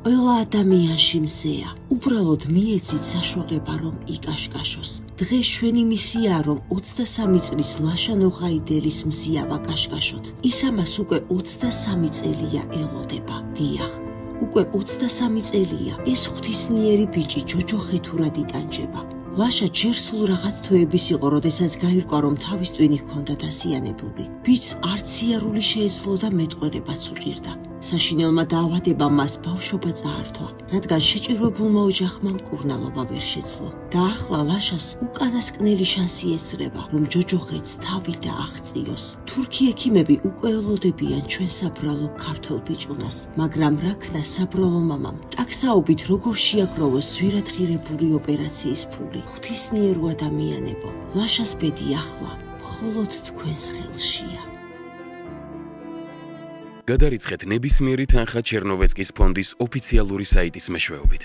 ყველა ადამიანში მზეა. უბრალოდ მიეცით საშუალება, რომ იკაშკაშოს. დღეს ჩვენი მისია, რომ 23 წლის ლაშა ნოღაიდელის მზია ვაკაშკაშოთ. ის ამას უკვე 23 წელია ელოდება. დიახ, უკვე 23 წელია ეს ღვთისმიერი ბიჭი ჯოჯოხეთურად იტანჯება. ლაშა ჯერ სულ რაღაც თვეების იყო, როდესაც გაირკვა, რომ თავის ტვინი ჰქონდა დასიანებული. ბიჭს არც სიარული შეეძლო და მეტყველებაც უჭირდა. საშინელმა დაავადებამ მას ბავშვობა წაართვა, რადგან შეჭირვებულმა ოჯახმა მკურნალობა ვერ შეძლო. და ახლა ლაშას უკანასკნელი შანსი ესრება, რომ ჯოჯოხეთს თავი დააღწიოს. თურქი ექიმები უკვე ელოდებიან ჩვენ საბრალო ქართველ ბიჭუნას, მაგრამ რაქნა საბრალო მამამ ტაქსაობით როგორ შეაგროვოს ზვირადღირებული ოპერაციის ფული. ღვთისმიერო ადამიანებო, ლაშას ბედი ახლა მხოლოდ თქვენს ხელშია. გადარიცხეთ ნებისმიერი თანხა ჩერნოვეცკის ფონდის ოფიციალური საიტის მეშვეობით.